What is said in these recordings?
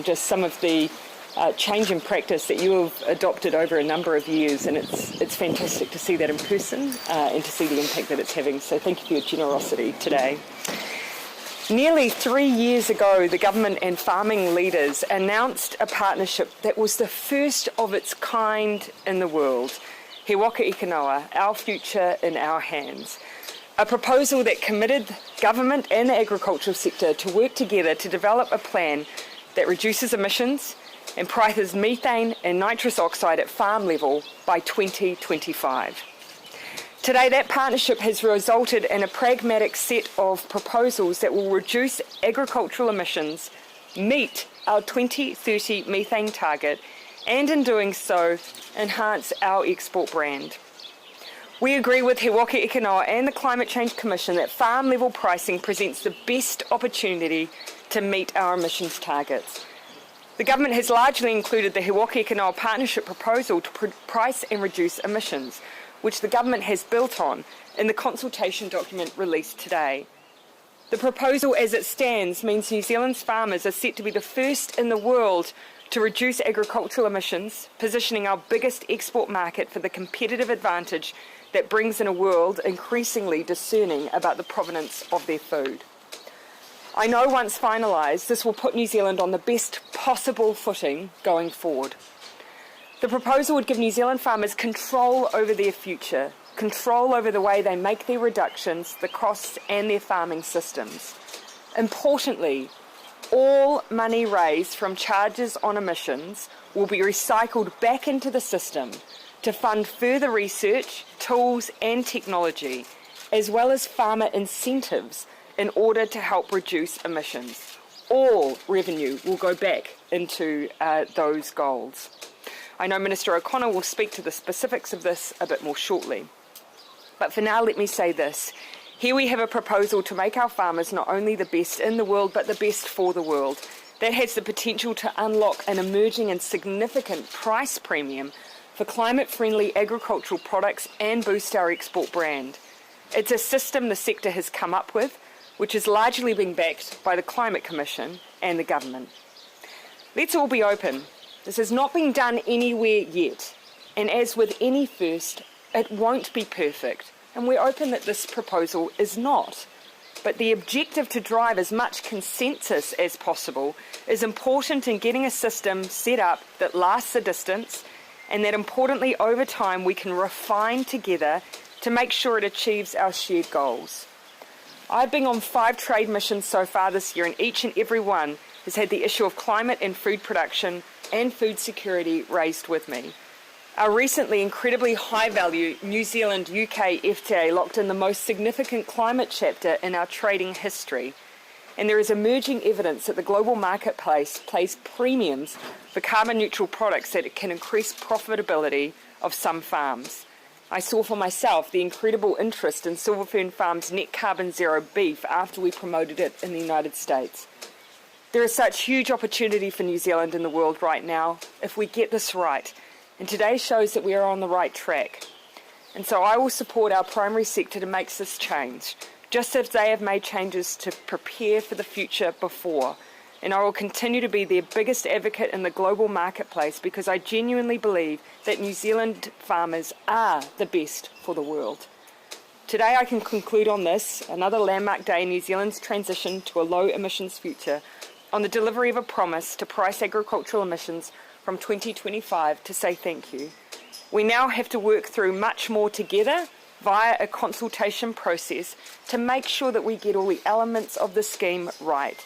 Just some of the change in practice that you have adopted over a number of years, and it's fantastic to see that in person and to see the impact that it's having. So thank you for your generosity today. Nearly 3 years ago, the government and farming leaders announced a partnership that was the first of its kind in the world. He waka ika noa, our future in our hands. A proposal that committed government and the agricultural sector to work together to develop a plan that reduces emissions and prices methane and nitrous oxide at farm level by 2025. Today, that partnership has resulted in a pragmatic set of proposals that will reduce agricultural emissions, meet our 2030 methane target, and in doing so, enhance our export brand. We agree with He Waka Ika Noa and the Climate Change Commission that farm-level pricing presents the best opportunity to meet our emissions targets. The government has largely included the He Waka Ika Noa partnership proposal to price and reduce emissions, which the government has built on in the consultation document released today. The proposal as it stands means New Zealand's farmers are set to be the first in the world to reduce agricultural emissions, positioning our biggest export market for the competitive advantage that brings in a world increasingly discerning about the provenance of their food. I know once finalised, this will put New Zealand on the best possible footing going forward. The proposal would give New Zealand farmers control over their future, control over the way they make their reductions, the costs and their farming systems. Importantly, all money raised from charges on emissions will be recycled back into the system to fund further research, tools and technology, as well as farmer incentives in order to help reduce emissions. All revenue will go back into those goals. I know Minister O'Connor will speak to the specifics of this a bit more shortly. But for now, let me say this. Here we have a proposal to make our farmers not only the best in the world, but the best for the world. That has the potential to unlock an emerging and significant price premium for climate-friendly agricultural products and boost our export brand. It's a system the sector has come up with, which is largely being backed by the Climate Commission and the government. Let's all be open. This has not been done anywhere yet, and as with any first, it won't be perfect, and we're open that this proposal is not. But the objective to drive as much consensus as possible is important in getting a system set up that lasts the distance, and that importantly over time we can refine together to make sure it achieves our shared goals. I've been on 5 trade missions so far this year, and each and every one has had the issue of climate and food production and food security raised with me. Our recently incredibly high-value New Zealand-UK FTA locked in the most significant climate chapter in our trading history, and there is emerging evidence that the global marketplace plays premiums for carbon-neutral products that can increase profitability of some farms. I saw for myself the incredible interest in Silver Fern Farm's net carbon zero beef after we promoted it in the United States. There is such huge opportunity for New Zealand in the world right now if we get this right, and today shows that we are on the right track. And so I will support our primary sector to make this change, just as they have made changes to prepare for the future before. And I will continue to be their biggest advocate in the global marketplace because I genuinely believe that New Zealand farmers are the best for the world. Today I can conclude on this, another landmark day in New Zealand's transition to a low emissions future, on the delivery of a promise to price agricultural emissions from 2025 to say thank you. We now have to work through much more together via a consultation process to make sure that we get all the elements of the scheme right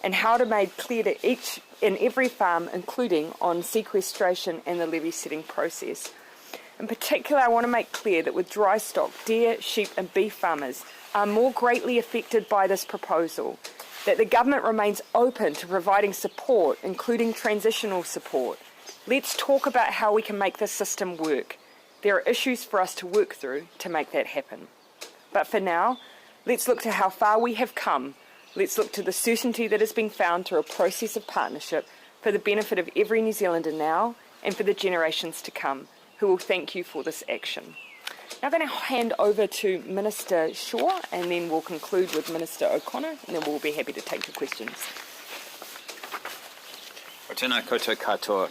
and how to make clear to each and every farm, including on sequestration and the levy setting process. In particular, I want to make clear that with dry stock, deer, sheep and beef farmers are more greatly affected by this proposal, that the government remains open to providing support, including transitional support. Let's talk about how we can make this system work. There are issues for us to work through to make that happen. But for now, let's look to how far we have come. Let's look to the certainty that has been found through a process of partnership for the benefit of every New Zealander now and for the generations to come, who will thank you for this action. Now I'm going to hand over to Minister Shaw, and then we'll conclude with Minister O'Connor, and then we'll be happy to take your questions. Tēnā koutou katoa.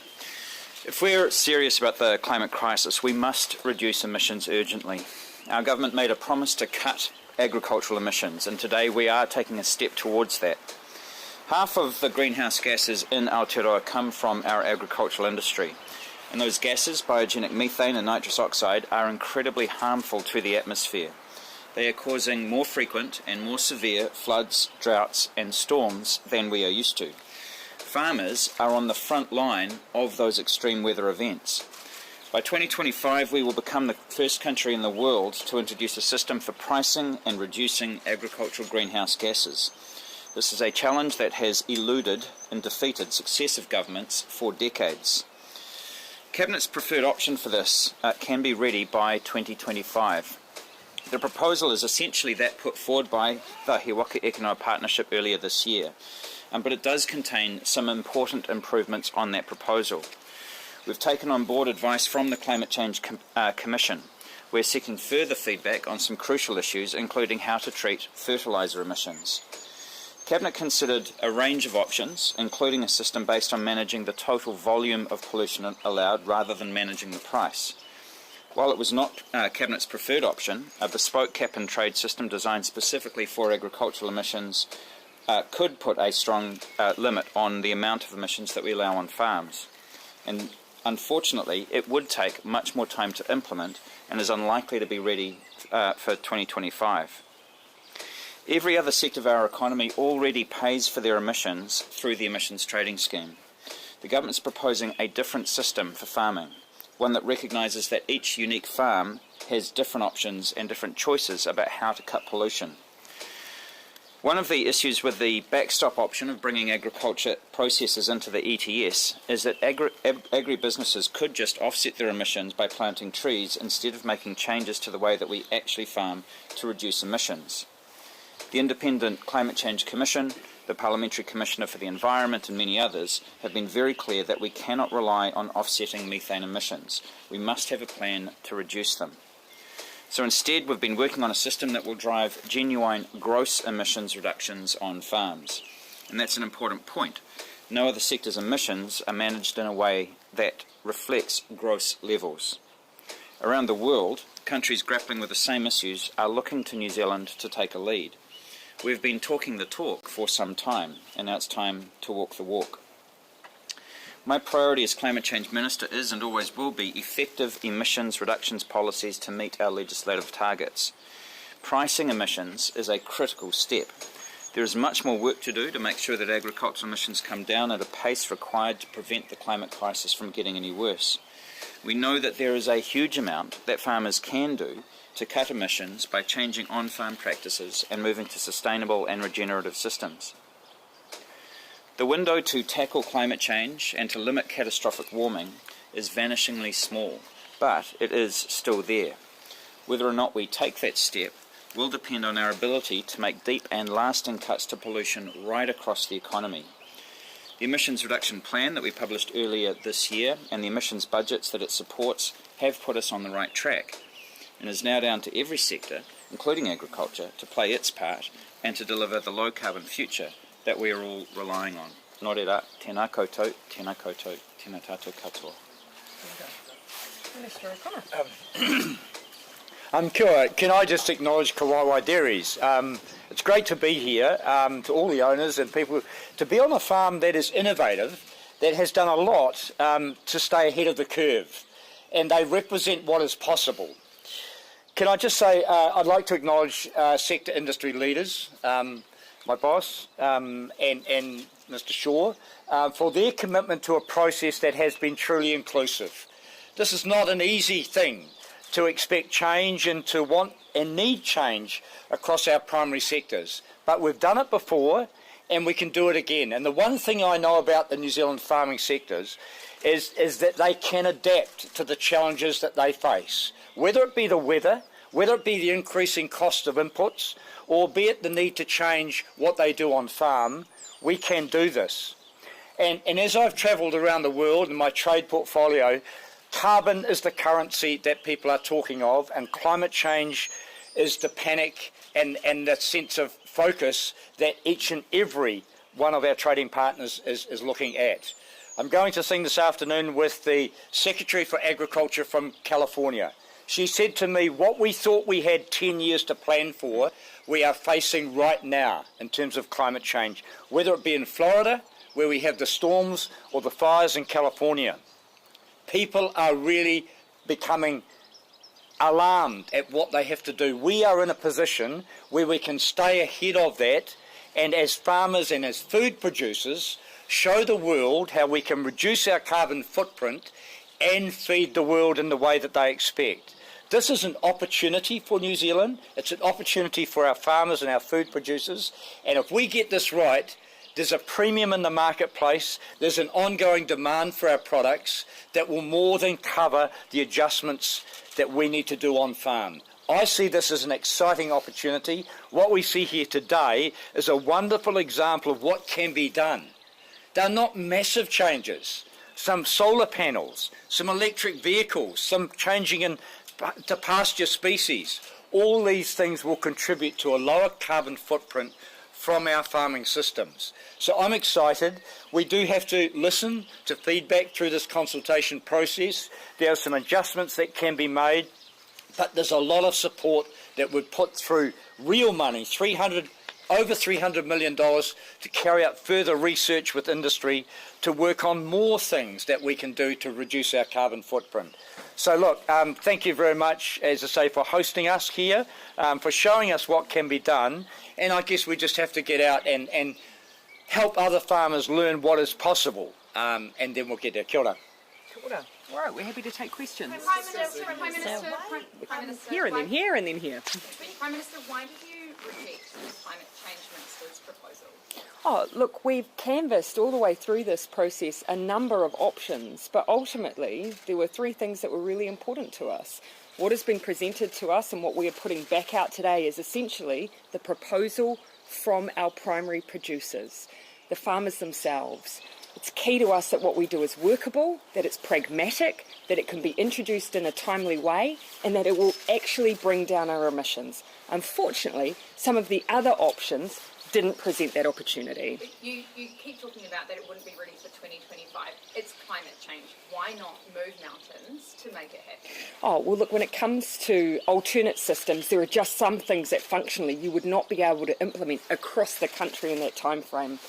If we're serious about the climate crisis, we must reduce emissions urgently. Our government made a promise to cut agricultural emissions, and today we are taking a step towards that. Half of the greenhouse gases in Aotearoa come from our agricultural industry, and those gases, biogenic methane and nitrous oxide, are incredibly harmful to the atmosphere. They are causing more frequent and more severe floods, droughts and storms than we are used to. Farmers are on the front line of those extreme weather events. By 2025, we will become the first country in the world to introduce a system for pricing and reducing agricultural greenhouse gases. This is a challenge that has eluded and defeated successive governments for decades. Cabinet's preferred option for this can be ready by 2025. The proposal is essentially that put forward by the He Waka Eke Noa Partnership earlier this year, but it does contain some important improvements on that proposal. We've taken on board advice from the Climate Change Commission. We're seeking further feedback on some crucial issues, including how to treat fertiliser emissions. Cabinet considered a range of options, including a system based on managing the total volume of pollution allowed rather than managing the price. While it was not Cabinet's preferred option, a bespoke cap-and-trade system designed specifically for agricultural emissions could put a strong limit on the amount of emissions that we allow on farms. And unfortunately, it would take much more time to implement and is unlikely to be ready for 2025. Every other sector of our economy already pays for their emissions through the emissions trading scheme. The government's proposing a different system for farming, one that recognises that each unique farm has different options and different choices about how to cut pollution. One of the issues with the backstop option of bringing agriculture processes into the ETS is that agribusinesses could just offset their emissions by planting trees instead of making changes to the way that we actually farm to reduce emissions. The Independent Climate Change Commission, the Parliamentary Commissioner for the Environment and many others have been very clear that we cannot rely on offsetting methane emissions. We must have a plan to reduce them. So instead, we've been working on a system that will drive genuine gross emissions reductions on farms. And that's an important point. No other sector's emissions are managed in a way that reflects gross levels. Around the world, countries grappling with the same issues are looking to New Zealand to take a lead. We've been talking the talk for some time, and now it's time to walk the walk. My priority as Climate Change Minister is and always will be effective emissions reductions policies to meet our legislative targets. Pricing emissions is a critical step. There is much more work to do to make sure that agricultural emissions come down at a pace required to prevent the climate crisis from getting any worse. We know that there is a huge amount that farmers can do to cut emissions by changing on-farm practices and moving to sustainable and regenerative systems. The window to tackle climate change and to limit catastrophic warming is vanishingly small, but it is still there. Whether or not we take that step will depend on our ability to make deep and lasting cuts to pollution right across the economy. The emissions reduction plan that we published earlier this year and the emissions budgets that it supports have put us on the right track, and is now down to every sector, including agriculture, to play its part and to deliver the low-carbon future that we are all relying on. Nō reira, tēnā koutou, tēnā koutou, tēnā tātou katoa. Minister O'Connor. Kia ora. Can I just acknowledge Kawaii Dairies? It's great to be here, to all the owners and people, to be on a farm that is innovative, that has done a lot to stay ahead of the curve, and they represent what is possible. Can I just say, I'd like to acknowledge sector industry leaders, my boss and Mr Shaw, for their commitment to a process that has been truly inclusive. This is not an easy thing to expect change and to want and need change across our primary sectors, but we've done it before and we can do it again. And the one thing I know about the New Zealand farming sectors is that they can adapt to the challenges that they face, whether it be the weather, whether it be the increasing cost of inputs, or be it the need to change what they do on farm. We can do this. And as I've travelled around the world in my trade portfolio, carbon is the currency that people are talking of, and climate change is the panic and the sense of focus that each and every one of our trading partners is looking at. I'm going to sing this afternoon with the Secretary for Agriculture from California. She said to me, what we thought we had 10 years to plan for, we are facing right now in terms of climate change, whether it be in Florida, where we have the storms, or the fires in California. People are really becoming alarmed at what they have to do. We are in a position where we can stay ahead of that, and as farmers and as food producers, show the world how we can reduce our carbon footprint and feed the world in the way that they expect. This is an opportunity for New Zealand. It's an opportunity for our farmers and our food producers. And if we get this right, there's a premium in the marketplace. There's an ongoing demand for our products that will more than cover the adjustments that we need to do on farm. I see this as an exciting opportunity. What we see here today is a wonderful example of what can be done. They're not massive changes. Some solar panels, some electric vehicles, some changing to pasture species. All these things will contribute to a lower carbon footprint from our farming systems. So I'm excited. We do have to listen to feedback through this consultation process. There are some adjustments that can be made, but there's a lot of support that would put through real money, over $300 million to carry out further research with industry to work on more things that we can do to reduce our carbon footprint. So look, thank you very much, as I say, for hosting us here, for showing us what can be done, and I guess we just have to get out and help other farmers learn what is possible, and then we'll get there. Kia ora. Kia ora. All right, we're happy to take questions. Prime Minister, Here and then here and then here. Prime Minister, why did you reject the Climate Change Minister's proposal? Oh, look, we've canvassed all the way through this process a number of options, but ultimately there were three things that were really important to us. What has been presented to us and what we are putting back out today is essentially the proposal from our primary producers, the farmers themselves. It's key to us that what we do is workable, that it's pragmatic, that it can be introduced in a timely way, and that it will actually bring down our emissions. Unfortunately, some of the other options didn't present that opportunity. You keep talking about that it wouldn't be ready for 2025. It's climate change. Why not move mountains to make it happen? Oh, well, look, when it comes to alternate systems, there are just some things that functionally you would not be able to implement across the country in that time frame.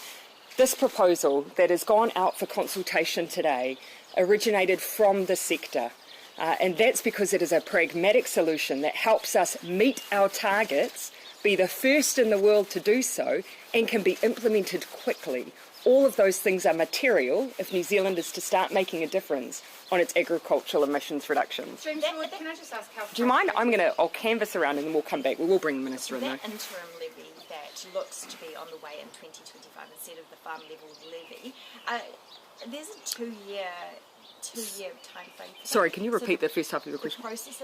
This proposal that has gone out for consultation today originated from the sector. And that's because it is a pragmatic solution that helps us meet our targets, be the first in the world to do so, and can be implemented quickly. All of those things are material if New Zealand is to start making a difference on its agricultural emissions reductions. James, can I just ask how... Do you mind? I'll canvass around and then we'll come back. We will bring the Minister in though. That interim levy that looks to be on the way in 2025 instead of the farm level levy, there's a two-year time frame. Sorry, can you repeat the first half of your question? The processor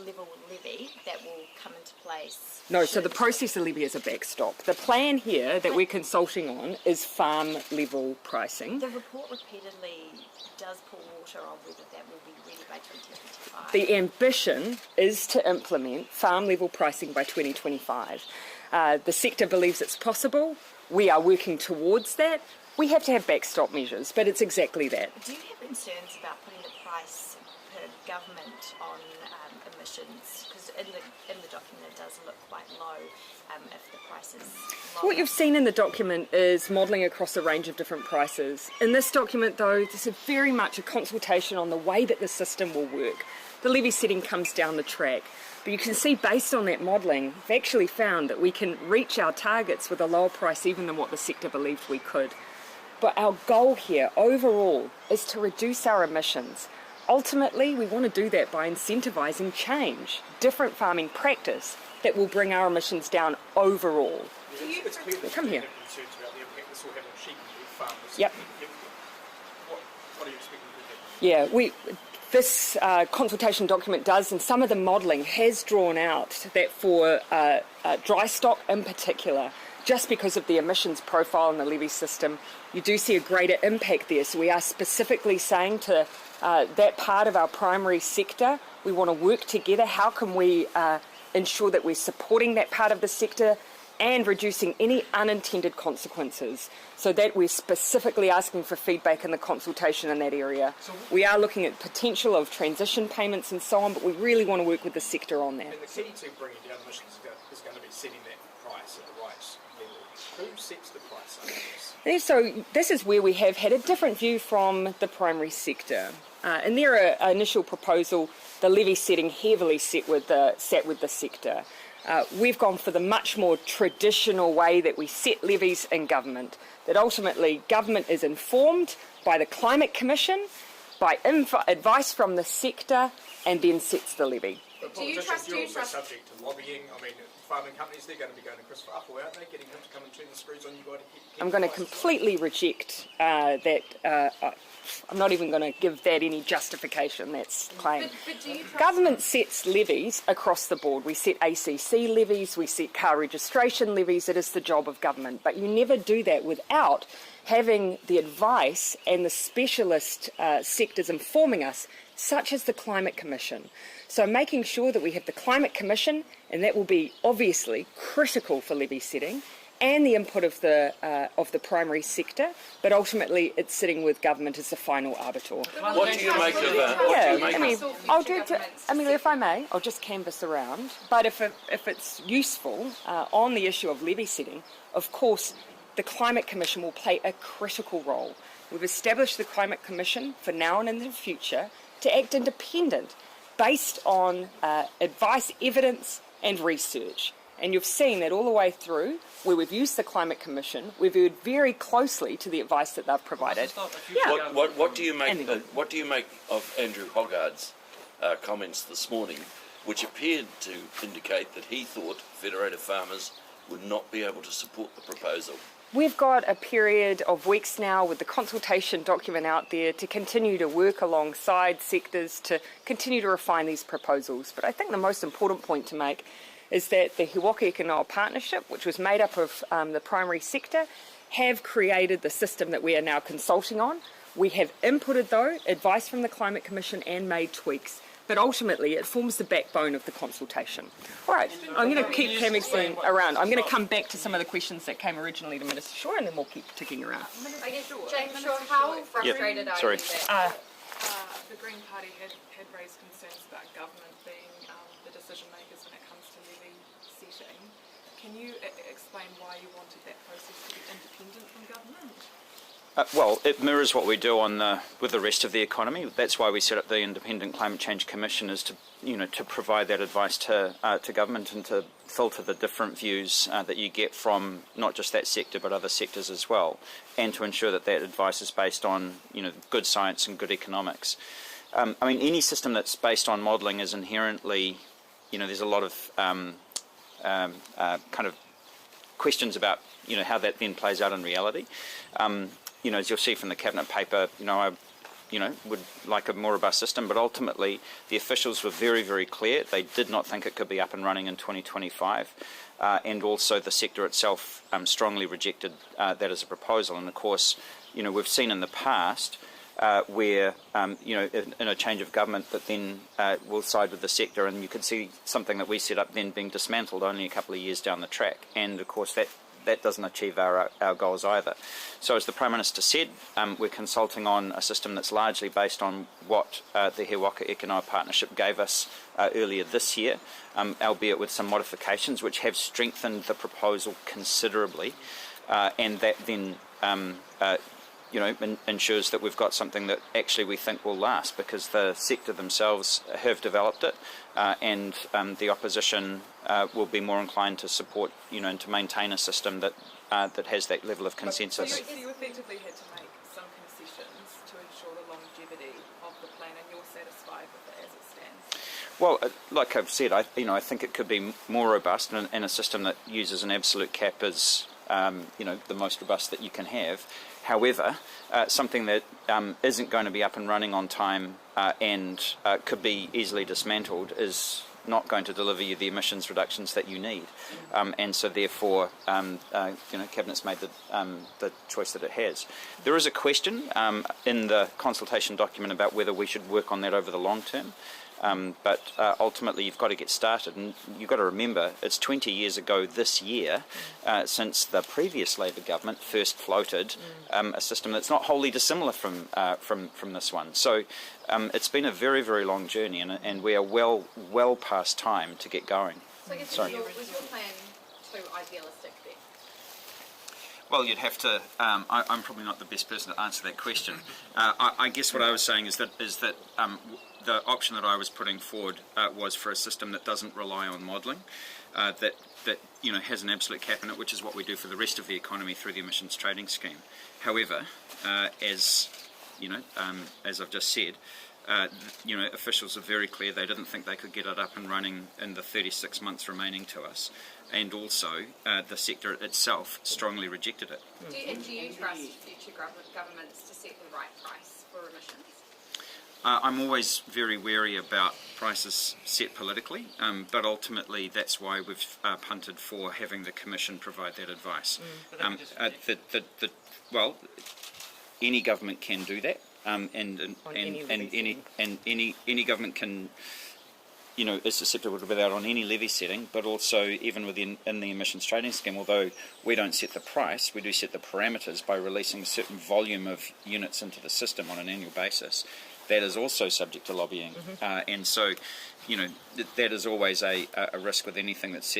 level levy that will come into place. No, so the processor levy is a backstop. The plan here that we're consulting on is farm level pricing. The report repeatedly does pour water on whether that will be ready by 2025. The ambition is to implement farm level pricing by 2025. The sector believes it's possible. We are working towards that. We have to have backstop measures, but it's exactly that. Do you have concerns about putting the price per government on emissions? Because in the document it does look quite low if the price is low. What you've seen in the document is modelling across a range of different prices. In this document, though, this is very much a consultation on the way that the system will work. The levy setting comes down the track. But you can see, based on that modelling, we've actually found that we can reach our targets with a lower price even than what the sector believed we could. But our goal here, overall, is to reduce our emissions. Ultimately, we want to do that by incentivising change, different farming practice that will bring our emissions down overall. It's clear that Come you here. have concerns about the impact this will have on sheep and farmers. Yep. What are you expecting to happen? Yeah, this consultation document does, and some of the modelling has drawn out that for dry stock in particular, just because of the emissions profile in the levy system, you do see a greater impact there. So we are specifically saying to that part of our primary sector, we want to work together. How can we ensure that we're supporting that part of the sector and reducing any unintended consequences, so that we're specifically asking for feedback in the consultation in that area. We are looking at potential of transition payments and so on, but we really want to work with the sector on that. And the key to bringing down emissions is going to be setting that price at the right level. Who sets the price under this? Yeah, so this is where we have had a different view from the primary sector. In their initial proposal, the levy setting heavily sat with the sector. We've gone for the much more traditional way that we set levies in government, that ultimately government is informed by the Climate Commission, by advice from the sector, and then sets the levy. But Do you politicians, trust- you're do you also trust- subject to lobbying. I mean, farming companies, they're going to be going to Chris for Apple, aren't they? Getting him to come and turn the screws on you guys. I'm going to completely reject that. I'm not even going to give that any justification, that's claim. But do you trust Government sets levies across the board. We set ACC levies, we set car registration levies. It is the job of government. But you never do that without having the advice and the specialist sectors informing us, such as the Climate Commission. So making sure that we have the Climate Commission, and that will be obviously critical for levy setting, and the input of the primary sector, but ultimately it's sitting with government as the final arbiter. What do you make of that? Amelia, if I may, I'll just canvass around. But if it's useful on the issue of levy setting, of course, the Climate Commission will play a critical role. We've established the Climate Commission for now and in the future to act independent, based on advice, evidence, and research. And you've seen that all the way through, where we've used the Climate Commission, we've adhered very closely to the advice that they've provided. What do you make of Andrew Hoggard's comments this morning, which appeared to indicate that he thought federated farmers would not be able to support the proposal? We've got a period of weeks now with the consultation document out there to continue to work alongside sectors to continue to refine these proposals. But I think the most important point to make is that the He Waka Eke Noa Partnership, which was made up of the primary sector, have created the system that we are now consulting on. We have inputted, though, advice from the Climate Commission and made tweaks. But ultimately, it forms the backbone of the consultation. All right, I'm going to keep canvassing around. I'm going to come back to some of the questions that came originally to Minister Shaw, and then we'll keep ticking around. I guess, James Shaw, how frustrated are you that the Green Party had raised concerns about government being the decision makers when it comes to levy setting. Can you explain why you wanted that process to be independent from government? Well, it mirrors what we do with the rest of the economy. That's why we set up the Independent Climate Change Commission, is to provide that advice to government and to filter the different views that you get from not just that sector but other sectors as well, and to ensure that that advice is based on good science and good economics. I mean, any system that's based on modelling is inherently, there's a lot of kind of questions about how that then plays out in reality. As you'll see from the Cabinet paper, I would like a more robust system, but ultimately the officials were very, very clear. They did not think it could be up and running in 2025, and also the sector itself strongly rejected that as a proposal. And of course, we've seen in the past where, in a change of government that then will side with the sector, and you could see something that we set up then being dismantled only a couple of years down the track. And of course that doesn't achieve our goals either. So as the Prime Minister said, we're consulting on a system that's largely based on what the He Waka Eke Noa Partnership gave us earlier this year, albeit with some modifications which have strengthened the proposal considerably, and that then ensures that we've got something that actually we think will last, because the sector themselves have developed it, and the opposition will be more inclined to support, and to maintain a system that has that level of consensus. So you effectively had to make some concessions to ensure the longevity of the plan, and you're satisfied with it as it stands? Well, like I've said, I think it could be more robust, and a system that uses an absolute cap is, the most robust that you can have. However, something that isn't going to be up and running on time and could be easily dismantled is not going to deliver you the emissions reductions that you need. And so therefore, Cabinet's made the choice that it has. There is a question in the consultation document about whether we should work on that over the long term. But ultimately you've got to get started, and you've got to remember it's 20 years ago this year since the previous Labour government first floated a system that's not wholly dissimilar from this one. So it's been a very, very long journey, and we are well past time to get going. So I guess Sorry. was your plan too idealistic then? Well, you'd have to. I'm probably not the best person to answer that question. I guess what I was saying is that the option that I was putting forward was for a system that doesn't rely on modelling, that has an absolute cap in it, which is what we do for the rest of the economy through the emissions trading scheme. However, as I've just said, officials are very clear they didn't think they could get it up and running in the 36 months remaining to us, and also the sector itself strongly rejected it. Do you trust future governments to set the right price for emissions? I'm always very wary about prices set politically, but ultimately that's why we've punted for having the Commission provide that advice. Well, any government can do that. Any government can, is susceptible to be out on any levy setting, but also even in the emissions trading scheme, although we don't set the price, we do set the parameters by releasing a certain volume of units into the system on an annual basis. That is also subject to lobbying, and so, that is always a risk with anything that's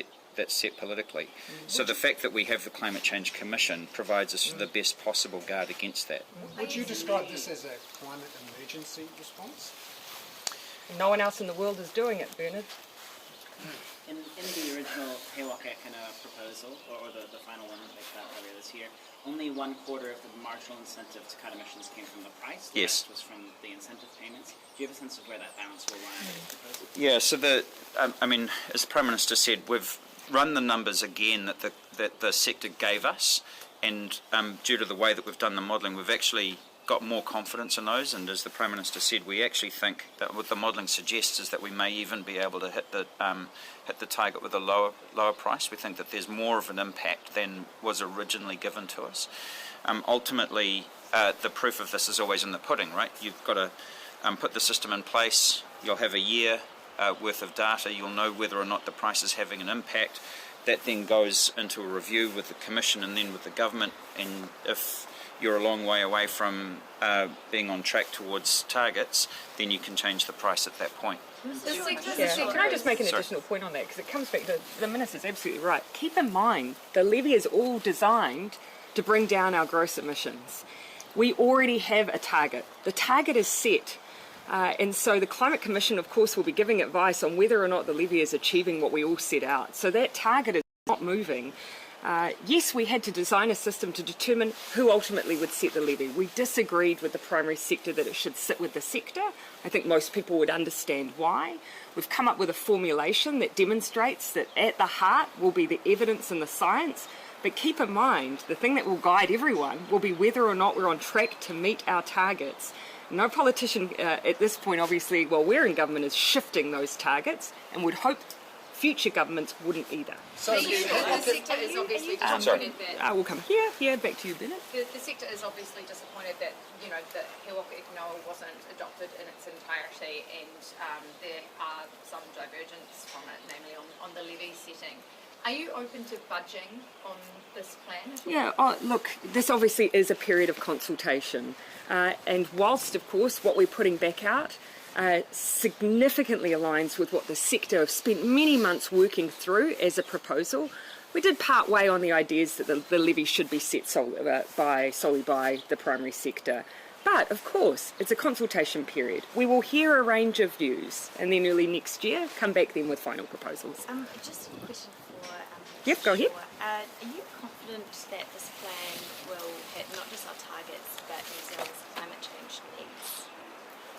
set politically. So the fact that we have the Climate Change Commission provides us the best possible guard against that. Would you describe this as a climate emergency response? No one else in the world is doing it, Bernard. In the original He Waka kind of proposal, or the final one that they put out earlier this year, only 1/4 of the marginal incentive to cut emissions came from the price. The rest was from the incentive payments. Do you have a sense of where that balance will lie in the proposal? Yeah, so as the Prime Minister said, we've run the numbers again that the sector gave us, and due to the way that we've done the modelling, we've actually got more confidence in those, and as the Prime Minister said, we actually think that what the modelling suggests is that we may even be able to hit the target with a lower price. We think that there's more of an impact than was originally given to us. Ultimately, the proof of this is always in the pudding, right? You've got to put the system in place. You'll have a year worth of data. You'll know whether or not the price is having an impact. That then goes into a review with the Commission and then with the government, and if you're a long way away from being on track towards targets, then you can change the price at that point. Can I just make an additional point on that, because it comes back to the Minister's absolutely right. Keep in mind the levy is all designed to bring down our gross emissions. We already have a target. The target is set. And so the Climate Commission, of course, will be giving advice on whether or not the levy is achieving what we all set out. So that target is not moving. Yes, we had to design a system to determine who ultimately would set the levy. We disagreed with the primary sector that it should sit with the sector. I think most people would understand why. We've come up with a formulation that demonstrates that at the heart will be the evidence and the science. But keep in mind, the thing that will guide everyone will be whether or not we're on track to meet our targets. No politician at this point, obviously, while we're in government, is shifting those targets, and would hope future governments wouldn't either. So the sector is obviously disappointed that... we'll come here, back to you, Bennett. The sector is obviously disappointed that, that He Waka Eke wasn't adopted in its entirety, and there are some divergence from it, namely on the levy setting. Are you open to budging on this plan? Yeah, look, this obviously is a period of consultation. And whilst, of course, what we're putting back out significantly aligns with what the sector have spent many months working through as a proposal, we did part way on the ideas that the levy should be set solely by the primary sector. But, of course, it's a consultation period. We will hear a range of views, and then early next year, come back then with final proposals. Just a question for... Yep, go ahead. Are you confident that this plan will hit not just our targets, but New Zealand's climate change needs?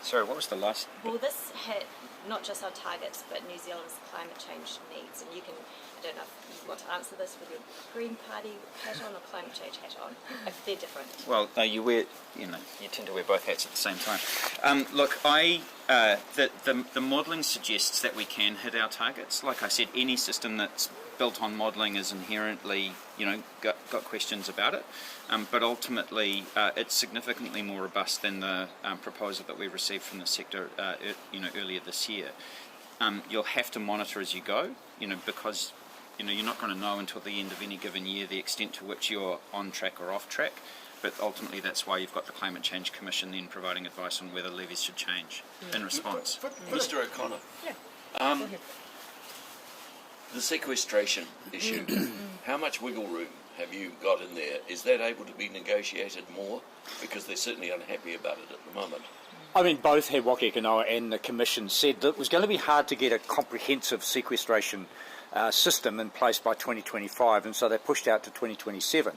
Sorry, what was the last? Will this hit not just our targets, but New Zealand's climate change needs? And you can, I don't know if you want to answer this with your Green Party hat on or climate change hat on. If they're different. Well, you tend to wear both hats at the same time. Look, the modelling suggests that we can hit our targets. Like I said, any system that's built-on modelling is inherently, got questions about it, but ultimately it's significantly more robust than the proposal that we received from the sector, earlier this year. You'll have to monitor as you go, because you're not going to know until the end of any given year the extent to which you're on track or off track. But ultimately, that's why you've got the Climate Change Commission then providing advice on whether levies should change in response. Mr. O'Connor, Yeah. the sequestration issue, how much wiggle room have you got in there? Is that able to be negotiated more? Because they're certainly unhappy about it at the moment. I mean, both He Waka Eke Noa and the Commission said that it was going to be hard to get a comprehensive sequestration system in place by 2025, and so they pushed out to 2027.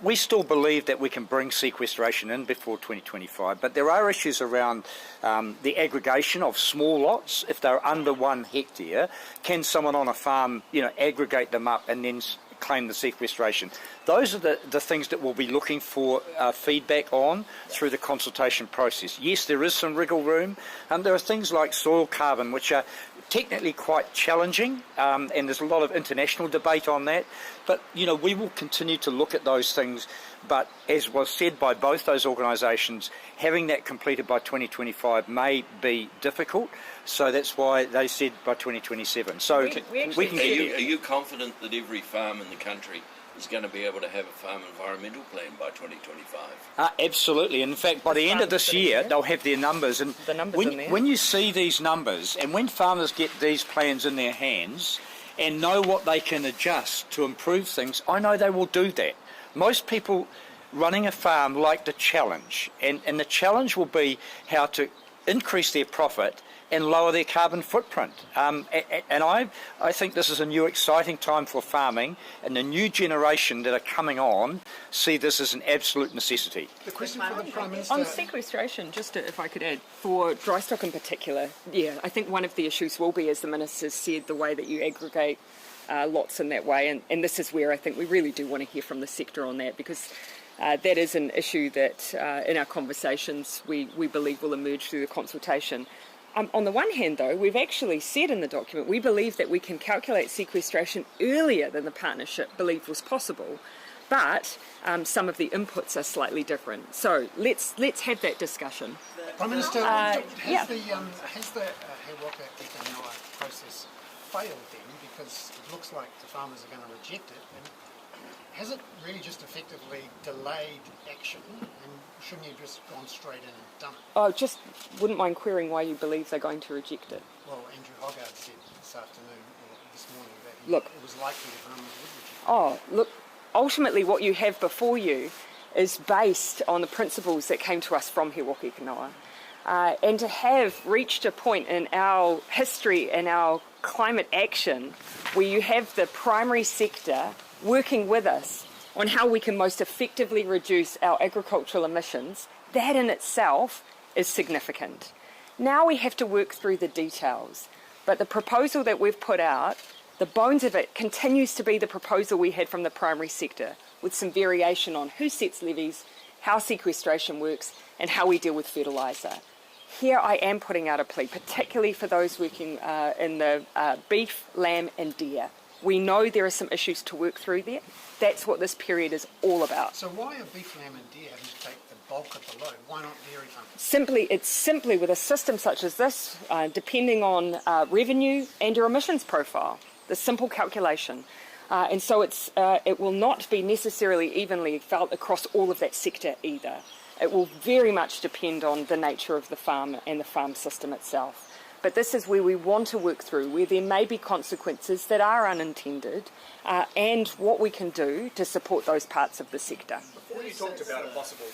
We still believe that we can bring sequestration in before 2025, but there are issues around the aggregation of small lots. If they're under 1 hectare, can someone on a farm, aggregate them up and then claim the sequestration? Those are the things that we'll be looking for feedback on through the consultation process. Yes, there is some wriggle room. There are things like soil carbon, which are technically quite challenging, and there's a lot of international debate on that. But, we will continue to look at those things. But as was said by both those organisations, having that completed by 2025 may be difficult. So that's why they said by 2027. So we can Are you confident that every farm in the country is going to be able to have a farm environmental plan by 2025? Absolutely. In fact, by the end of this year, they'll have their numbers. And The numbers in there. when you see these numbers, and when farmers get these plans in their hands and know what they can adjust to improve things, I know they will do that. Most people running a farm like the challenge, and the challenge will be how to increase their profit and lower their carbon footprint. And I think this is a new exciting time for farming, and the new generation that are coming on see this as an absolute necessity. The question for the Prime Minister... On sequestration, just if I could add, for dry stock in particular, I think one of the issues will be, as the Minister said, the way that you aggregate lots in that way, and this is where I think we really do want to hear from the sector on that, because that is an issue that in our conversations we believe will emerge through the consultation. On the one hand, though, we've actually said in the document we believe that we can calculate sequestration earlier than the partnership believed was possible, but some of the inputs are slightly different. So let's have that discussion. Prime Minister, yeah. has the He Waka Eke Noa process failed then? Because it looks like the farmers are going to reject it. And has it really just effectively delayed action? And shouldn't you have just gone straight in and done it? Oh, just wouldn't mind querying why you believe they're going to reject it. Well, Andrew Hoggard said this afternoon, or this morning, that Look. it was likely the farmers would reject it. Oh, look, ultimately what you have before you is based on the principles that came to us from He Waka Eke Noa. And to have reached a point in our history and our climate action where you have the primary sector working with us on how we can most effectively reduce our agricultural emissions, that in itself is significant. Now we have to work through the details, but the proposal that we've put out, the bones of it continues to be the proposal we had from the primary sector, with some variation on who sets levies, how sequestration works, and how we deal with fertiliser. Here I am putting out a plea, particularly for those working in the beef, lamb and deer. We know there are some issues to work through there. That's what this period is all about. So why are beef, lamb and deer having to take the bulk of the load? Why not dairy farmers? It's simply with a system such as this, depending on revenue and your emissions profile, the simple calculation. And so it will not be necessarily evenly felt across all of that sector either. It will very much depend on the nature of the farm and the farm system itself. But this is where we want to work through, where there may be consequences that are unintended, and what we can do to support those parts of the sector. Before you talked about a possible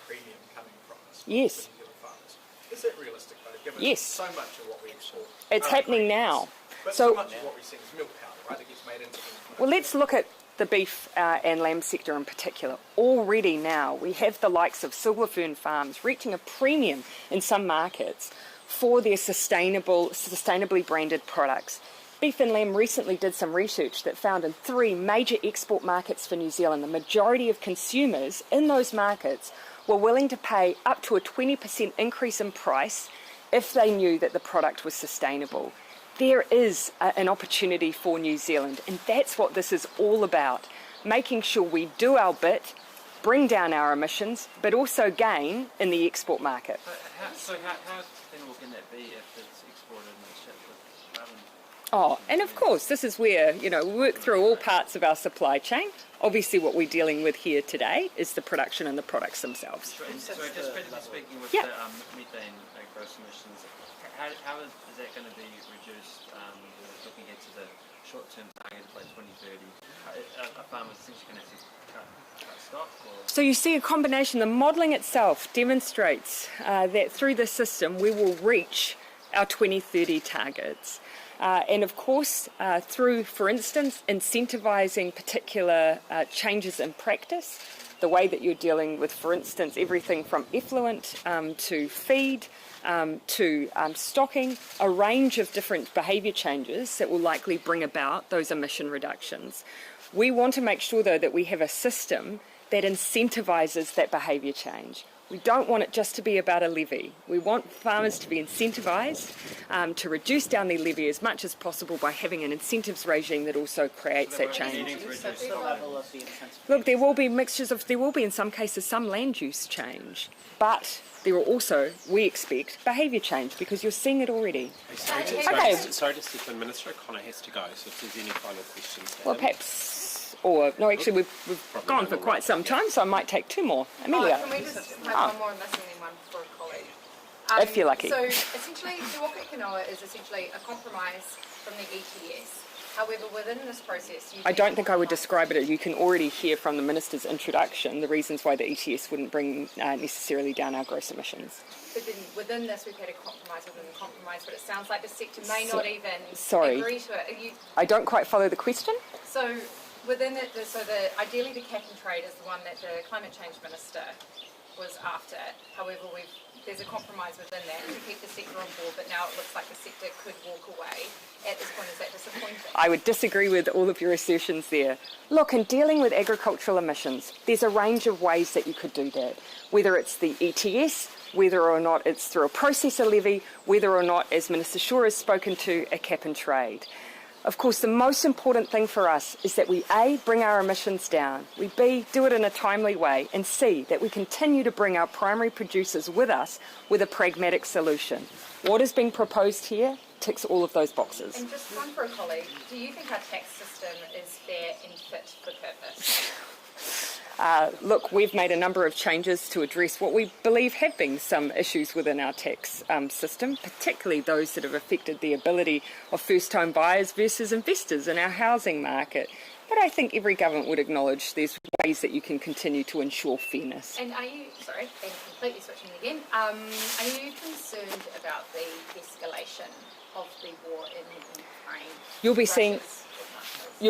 premium coming from us, Yes. particular farmers, is that realistic though? Given Yes. so much of what we export, It's happening now. but So- so much of what we see is milk powder, right? That gets made into things. Well, let's look at the beef and lamb sector in particular. Already now, we have the likes of Silver Fern Farms reaching a premium in some markets for their sustainably branded products. Beef and Lamb recently did some research that found in 3 major export markets for New Zealand, the majority of consumers in those markets were willing to pay up to a 20% increase in price if they knew that the product was sustainable. there is an opportunity for New Zealand, and that's what this is all about, making sure we do our bit, bring down our emissions, but also gain in the export market. How sustainable can that be if it's exported and it's shipped with carbon? Oh, and of course, this is where, we work through all parts of our supply chain. Obviously, what we're dealing with here today is the production and the products themselves. So just practically speaking with Yeah. the methane gross emissions, how is that going to be reduced looking ahead to the short-term target by 2030? Are farmers essentially going to have to cut stock? Or? So you see a combination. The modelling itself demonstrates that through the system we will reach our 2030 targets. And of course, through, for instance, incentivising particular changes in practice, the way that you're dealing with, for instance, everything from effluent to feed to stocking, a range of different behaviour changes that will likely bring about those emission reductions. We want to make sure, though, that we have a system that incentivises that behaviour change. We don't want it just to be about a levy. We want farmers to be incentivised to reduce down their levy as much as possible by having an incentives regime that also creates that change. Look, there will be in some cases some land use change, but there will also, we expect, behaviour change because you're seeing it already. Sorry to step in, Minister O'Connor has to go, so if there's any final questions. Well, perhaps, or no, actually we've gone for quite some time, so I might take two more. Amelia. Can we just have one more and missing and one for a colleague? If you're lucky. So essentially, Te Waka Kanoa is essentially a compromise from the ETS. However, within this process, I don't think I would describe it. You can already hear from the Minister's introduction the reasons why the ETS wouldn't bring necessarily down our gross emissions. But then within this, we've had a compromise within the compromise, but it sounds like the sector may not even agree to it. I don't quite follow the question. So within it, ideally the cap and trade is the one that the Climate Change Minister was after. However, there's a compromise within that to keep the sector on board, but now it looks like the sector could walk away. At this point, is that disappointing? I would disagree with all of your assertions there. Look, in dealing with agricultural emissions, there's a range of ways that you could do that. Whether it's the ETS, whether or not it's through a processor levy, whether or not, as Minister Shaw has spoken to, a cap and trade. Of course, the most important thing for us is that we, A, bring our emissions down, we, B, do it in a timely way, and C, that we continue to bring our primary producers with us with a pragmatic solution. What is being proposed here ticks all of those boxes. And just one for a colleague, do you think our tax system is fair and fit for purpose? Look, we've made a number of changes to address what we believe have been some issues within our tax system, particularly those that have affected the ability of first-time buyers versus investors in our housing market. But I think every government would acknowledge there's ways that you can continue to ensure fairness. And are you, sorry, I'm completely switching again, are you concerned about the escalation of the war in Ukraine? You'll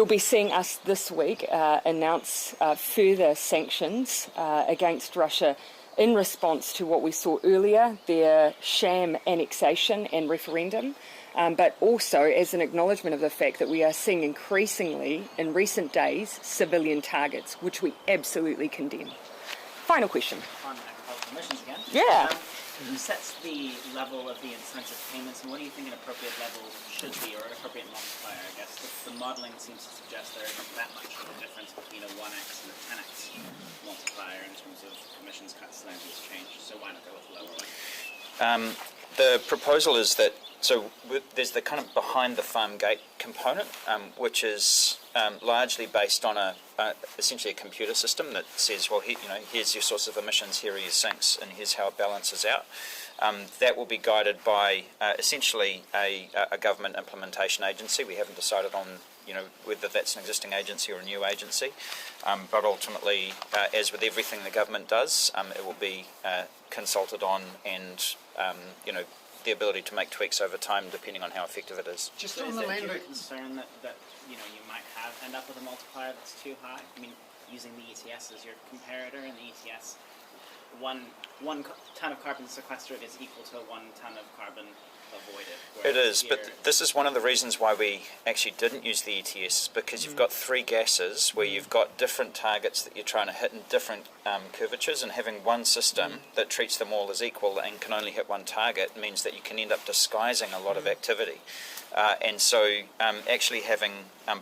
be seeing us this week announce further sanctions against Russia in response to what we saw earlier, their sham annexation and referendum, but also as an acknowledgement of the fact that we are seeing increasingly, in recent days, civilian targets, which we absolutely condemn. Final question. On agricultural emissions again. Yeah. Who sets the level of the incentive payments, and what do you think an appropriate level should be, or an appropriate multiplier, I guess? The modelling seems to suggest there isn't that much of a difference between a 1x and a 10x multiplier in terms of emissions cuts land use change, so why not go with a lower one? The proposal is that, there's the kind of behind the farm gate component, which is largely based on essentially a computer system that says, well, here's your source of emissions, here are your sinks, and here's how it balances out. That will be guided by essentially a government implementation agency. We haven't decided on whether that's an existing agency or a new agency, but ultimately, as with everything the government does, it will be consulted on, and the ability to make tweaks over time depending on how effective it is. Just So on is the there land a concern that you might end up with a multiplier that's too high? I mean, using the ETS as your comparator, and the ETS, one ton of carbon sequestered is equal to 1 ton of carbon avoided. It is, but this is one of the reasons why we actually didn't use the ETS, because you've got 3 gases where you've got different targets that you're trying to hit in different curvatures, and having one system that treats them all as equal and can only hit one target means that you can end up disguising a lot of activity. And so actually having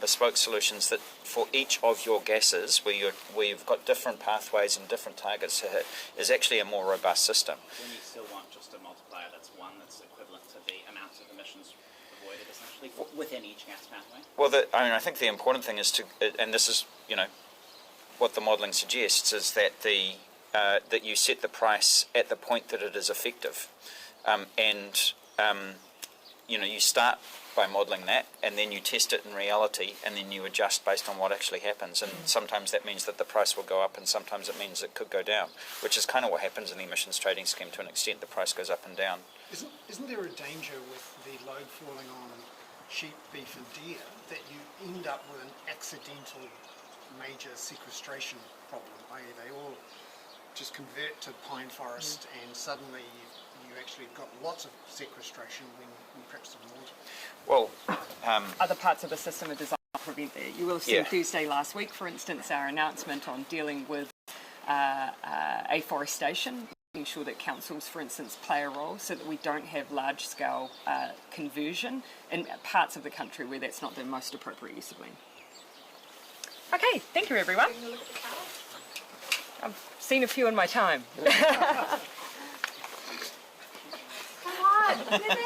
bespoke solutions that for each of your gases, where you've got different pathways and different targets to hit, is actually a more robust system. When you still want just a multiplier that's one that's equivalent to the amount of emissions avoided, essentially, within each gas pathway? Well, I think the important thing is to, and this is, what the modelling suggests, is that that you set the price at the point that it is effective, you start by modelling that, and then you test it in reality, and then you adjust based on what actually happens. And sometimes that means that the price will go up, and sometimes it means it could go down, which is kind of what happens in the emissions trading scheme to an extent. The price goes up and down. Isn't there a danger with the load falling on sheep, beef and deer that you end up with an accidental major sequestration problem, i.e. they all just convert to pine forest and suddenly you actually got lots of sequestration when perhaps you want it? Well, other parts of the system are designed to prevent that. You will have seen Thursday last week, for instance, our announcement on dealing with afforestation, making sure that councils, for instance, play a role so that we don't have large-scale conversion in parts of the country where that's not the most appropriate use of land. Okay, thank you, everyone. I've seen a few in my time. Come on, get there.